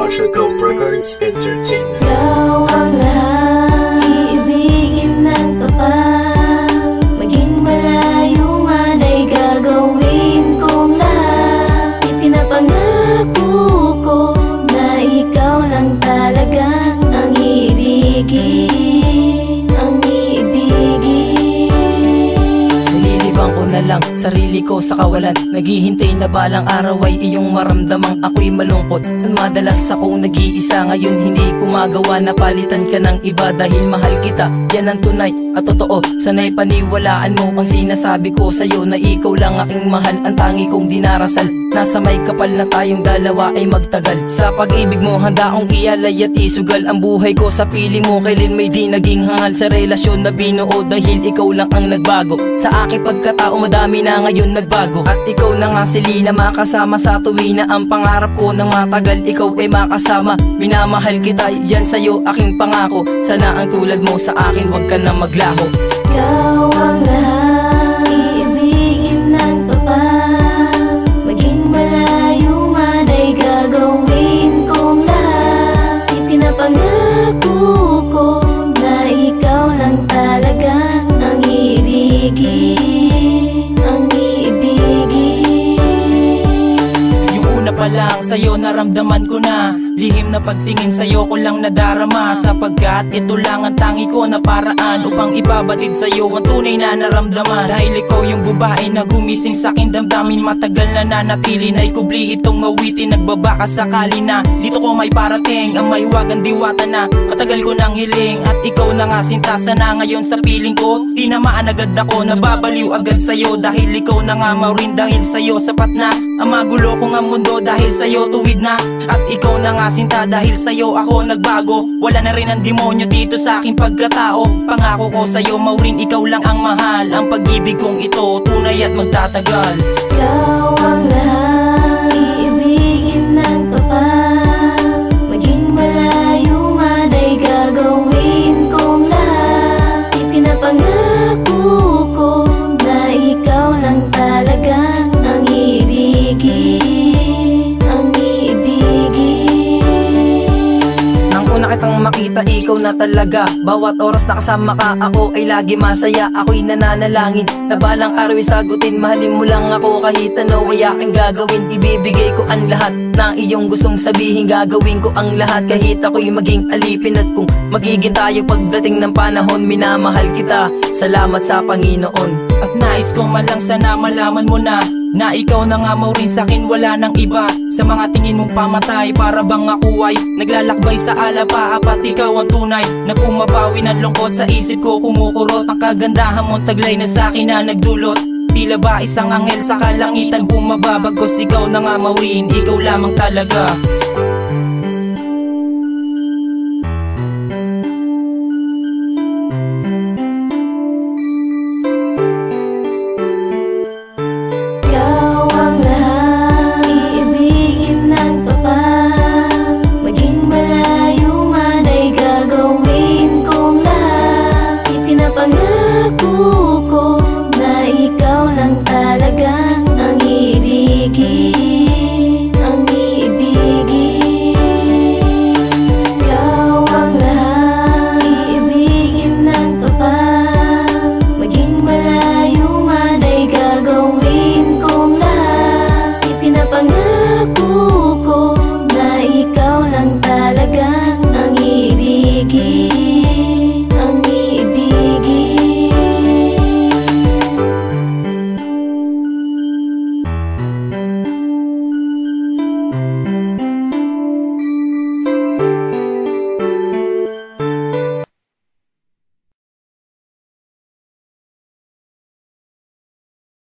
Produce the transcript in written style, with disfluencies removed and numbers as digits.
Marshall Cove Records Entertainment. Ikaw ang lahat, iibigin ng tapat. Maging malayo man ay gagawin kong lahat. Ipinapangako ko na ikaw lang talagang ang iibigin, ang iibigin. Nililibang ko na lang sarili ko sa kawalan. Naghihintay na balang araw ay iyong maramdamang ako'y malungkot. Nang madalas akong nag-iisa, ngayon hindi ko magawa na palitan ka ng iba. Dahil mahal kita, yan ang tunay at totoo. Sana'y paniwalaan mo ang sinasabi ko sa'yo, na ikaw lang aking mahal, ang tangi kong dinarasal. Nasa may kapal na tayong dalawa ay magtagal. Sa pag-ibig mo handa akong ialay at isugal ang buhay ko sa piling mo. Kailan may di naging hangal sa relasyon na binuo, dahil ikaw lang ang nagbago. Sa aking pagkatao madami na ngayon nagbago. At ikaw na nga silina makasama sa tuwi na ang pangarap ko ng matagal ikaw ay makasama. Minamahal kita, yan sa'yo aking pangako. Sana ang tulad mo sa akin, wag ka na maglaho. Ikaw ang lahat, iibigin ng tapat. Maging malayo man ay gagawin kong lahat. Ipinapangako ko na ikaw lang talagang ang iibigin, ang iibigin. Yung una pa lang sa'yo naramdaman ko na lihim na pagtingin sa'yo ko lang nadarama. Sapagkat ito lang ang tangi ko na paraan upang ipabatid sa'yo ang tunay na naramdaman. Dahil ikaw yung babae na gumising sa'kin damdamin. Matagal na nanatili na ikubli itong awitin. Nagbabaka sakali na dito ko may parating ang mahiwagang diwata na matagal ko nang hiling. At ikaw na nga sinta, sana ngayon sa piling ko tinamaan agad ako, nababaliw agad sa'yo. Dahil ikaw na nga maurin, dahil sa'yo sapat na ang magulo kong ang mundo. Dahil sa'yo tuwid na, at ikaw na nga sinta, dahil sa'yo ako nagbago. Wala na rin ang demonyo dito sa aking pagkatao. Pangako ko sa'yo maurin, ikaw lang ang mahal. Ang pag-ibig kong ito tunay at magtatagal. Ikaw ang lahat, iibigin ng tapat. Maging malayo man ay gagawin kong lahat. Ipinapangako ko na ikaw lang talagang ang iibigin, ang iibigin. Nang una kitang makita, ikaw na talaga. Bawat oras na kasama ka, ako ay lagi masaya. Ako'y nananalangin na balang araw sagutin. Mahalin mo lang ako kahit ano ay aking gagawin. Ibibigay ko ang lahat na iyong gustong sabihin. Gagawin ko ang lahat kahit ako'y maging alipin. At kung magiging tayo pagdating ng panahon, minamahal kita, salamat sa Panginoon. At nais ko man lang sana malaman mo na ikaw na nga maurin sa'kin, wala nang iba. Sa mga tingin mong pamatay, para bang ako ay naglalakbay sa alapa. Apat ikaw ang tunay na pumapawi ng lungkot. Sa isip ko kumukurot ang kagandahan mong taglay na sa'kin na nagdulot. Tila ba isang anghel sa kalangitan bumababagos. Ikaw na nga maurin, ikaw lamang talaga.